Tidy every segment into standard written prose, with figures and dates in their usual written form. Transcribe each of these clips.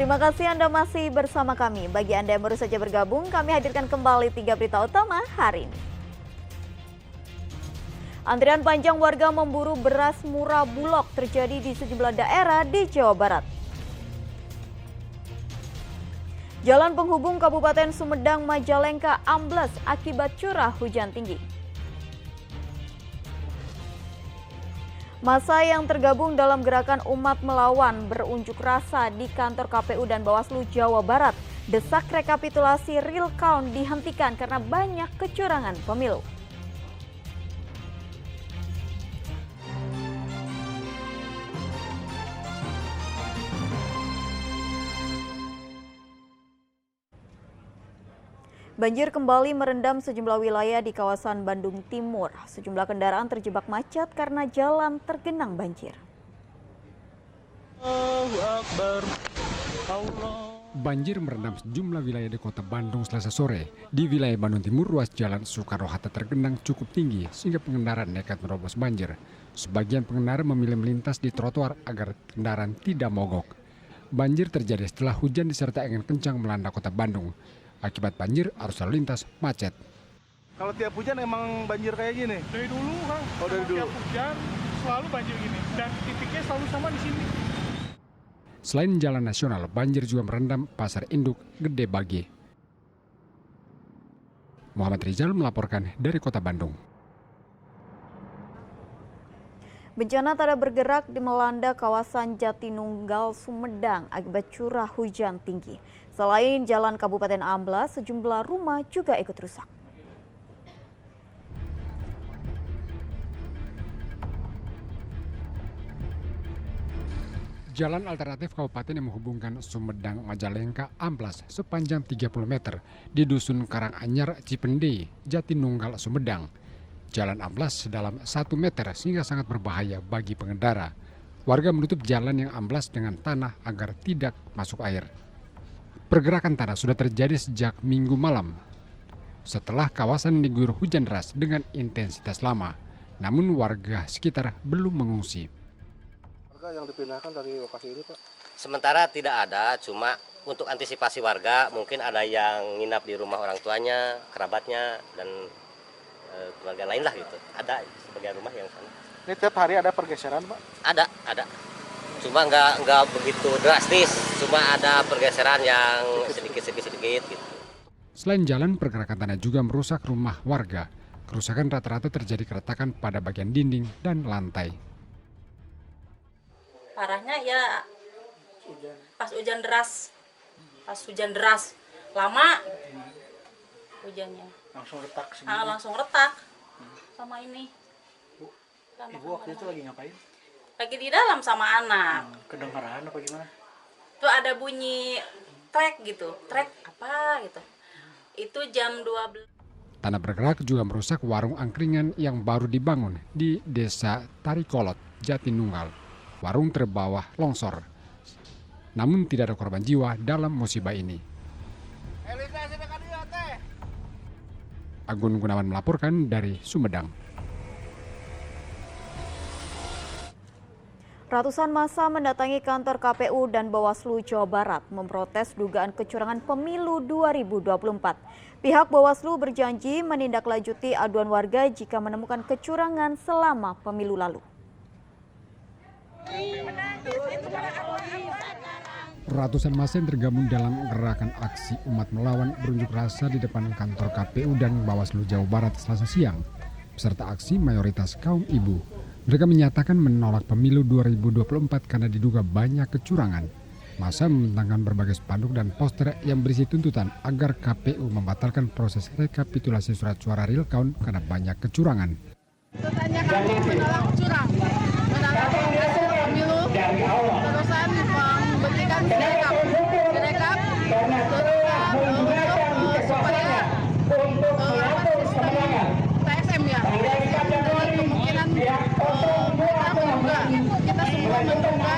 Terima kasih Anda masih bersama kami. Bagi Anda yang baru saja bergabung, kami hadirkan kembali 3 berita utama hari ini. Antrian panjang warga memburu beras murah Bulog terjadi di sejumlah daerah di Jawa Barat. Jalan penghubung Kabupaten Sumedang Majalengka ambles akibat curah hujan tinggi. Massa yang tergabung dalam gerakan umat melawan berunjuk rasa di kantor KPU dan Bawaslu Jawa Barat. Desak rekapitulasi real count dihentikan karena banyak kecurangan pemilu. Banjir kembali merendam sejumlah wilayah di kawasan Bandung Timur. Sejumlah kendaraan terjebak macet karena jalan tergenang banjir. Banjir merendam sejumlah wilayah di kota Bandung Selasa sore. Di wilayah Bandung Timur, ruas jalan Soekarno-Hatta tergenang cukup tinggi sehingga pengendara nekat menerobos banjir. Sebagian pengendara memilih melintas di trotoar agar kendaraan tidak mogok. Banjir terjadi setelah hujan disertai angin kencang melanda kota Bandung. Akibat banjir, arus lalu lintas macet. Kalau tiap hujan emang banjir kayak gini? Dari dulu, Kang. Oh, dari dulu. Tiap hujan selalu banjir gini dan titiknya selalu sama di sini. Selain jalan nasional, banjir juga merendam Pasar Induk Gede Bage. Muhammad Rizal melaporkan dari Kota Bandung. Bencana tak ada bergerak di melanda kawasan Jatinunggal, Sumedang akibat curah hujan tinggi. Selain jalan Kabupaten amblas, sejumlah rumah juga ikut rusak. Jalan alternatif kabupaten yang menghubungkan Sumedang Majalengka amblas sepanjang 30 meter di Dusun Karanganyar, Cipende, Jatinunggal, Sumedang. Jalan amblas sedalam 1 meter sehingga sangat berbahaya bagi pengendara. Warga menutup jalan yang amblas dengan tanah agar tidak masuk air. Pergerakan tanah sudah terjadi sejak Minggu malam setelah kawasan diguyur hujan deras dengan intensitas lama. Namun warga sekitar belum mengungsi. Warga yang dipindahkan dari lokasi ini, Pak? Sementara tidak ada, cuma untuk antisipasi warga mungkin ada yang nginap di rumah orang tuanya, kerabatnya, dan keluarga lain lah gitu. Ada sebagian rumah yang sana. Ini tiap hari ada pergeseran, Pak? Ada. Cuma nggak begitu drastis, cuma ada pergeseran yang sedikit gitu. Selain jalan, pergerakan tanah juga merusak rumah warga. Kerusakan rata-rata terjadi keretakan pada bagian dinding dan lantai. Parahnya ya pas hujan deras lama hujannya. Langsung retak sendiri? Langsung retak sama ini. Ibu waktu itu lagi ngapain? Lagi di dalam sama anak. Kedengaran apa gimana? Tuh ada bunyi trek apa gitu. Itu jam 12. Tanah bergerak juga merusak warung angkringan yang baru dibangun di Desa Tarikolot, Jatinunggal. Warung terbawah longsor. Namun tidak ada korban jiwa dalam musibah ini. Agun Gunawan melaporkan dari Sumedang. Ratusan massa mendatangi kantor KPU dan Bawaslu Jawa Barat memprotes dugaan kecurangan pemilu 2024. Pihak Bawaslu berjanji menindaklanjuti aduan warga jika menemukan kecurangan selama pemilu lalu. Ratusan massa yang tergabung dalam gerakan aksi umat melawan berunjuk rasa di depan kantor KPU dan Bawaslu Jawa Barat Selasa siang. Peserta aksi mayoritas kaum ibu. Mereka menyatakan menolak pemilu 2024 karena diduga banyak kecurangan. Massa membentangkan berbagai spanduk dan poster yang berisi tuntutan agar KPU membatalkan proses rekapitulasi surat suara real count karena banyak kecurangan. Tuntutannya kami menolak curang, menolak hasil pemilu, terusan memberikan direkap supaya sistem TSM ya, dari kemungkinan kita semua menduga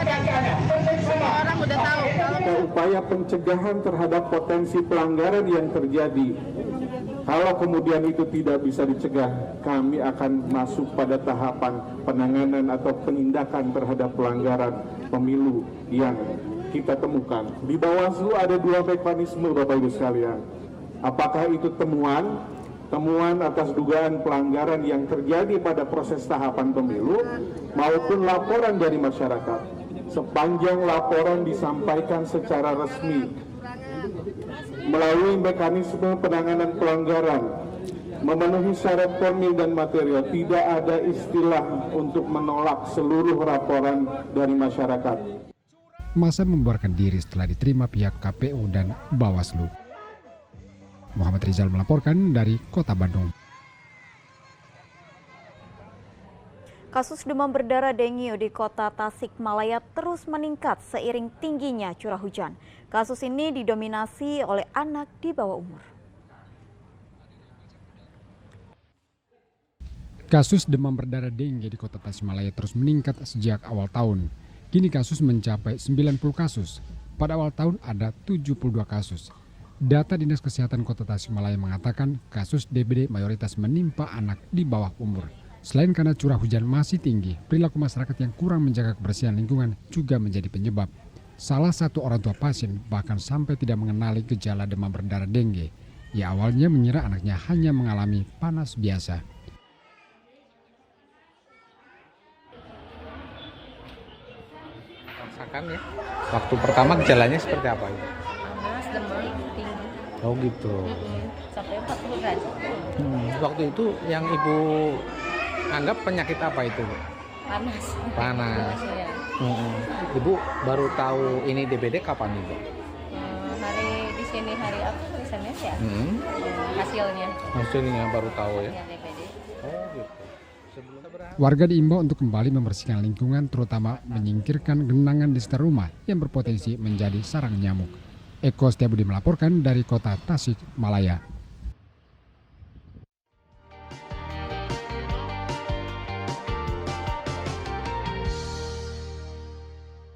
dan semua orang udah tahu. Upaya pencegahan terhadap potensi pelanggaran yang terjadi. Kalau kemudian itu tidak bisa dicegah, kami akan masuk pada tahapan penanganan atau penindakan terhadap pelanggaran pemilu yang kita temukan. Di Bawaslu ada 2 mekanisme Bapak Ibu sekalian. Apakah itu temuan atas dugaan pelanggaran yang terjadi pada proses tahapan pemilu maupun laporan dari masyarakat. Sepanjang laporan disampaikan secara resmi melalui mekanisme penanganan pelanggaran memenuhi syarat formil dan material, tidak ada istilah untuk menolak seluruh laporan dari masyarakat. Masa membubarkan diri setelah diterima pihak KPU dan Bawaslu. Muhammad Rizal melaporkan dari Kota Bandung. Kasus demam berdarah dengue di Kota Tasikmalaya terus meningkat seiring tingginya curah hujan. Kasus ini didominasi oleh anak di bawah umur. Kasus demam berdarah dengue di Kota Tasikmalaya terus meningkat sejak awal tahun. Kini kasus mencapai 90 kasus. Pada awal tahun ada 72 kasus. Data Dinas Kesehatan Kota Tasikmalaya mengatakan kasus DBD mayoritas menimpa anak di bawah umur. Selain karena curah hujan masih tinggi, perilaku masyarakat yang kurang menjaga kebersihan lingkungan juga menjadi penyebab. Salah satu orang tua pasien bahkan sampai tidak mengenali gejala demam berdarah dengue. Ia awalnya mengira anaknya hanya mengalami panas biasa. Rasakan ya. Waktu pertama gejalanya seperti apa itu? Panas, demam, tinggi. Oh gitu. Sampai 40 derajat. Waktu itu yang ibu anggap penyakit apa itu, Bu? Panas. Panas. Ya. Ibu baru tahu ini DBD kapan Ibu? Hari di sini hari apa? Hari Senin ya. Hasilnya. Maksudnya baru tahu ya? Ya DBD. Oh gitu. Warga diimbau untuk kembali membersihkan lingkungan, terutama menyingkirkan genangan di sekitar rumah yang berpotensi menjadi sarang nyamuk. Eko Setiabudi melaporkan dari Kota Tasikmalaya.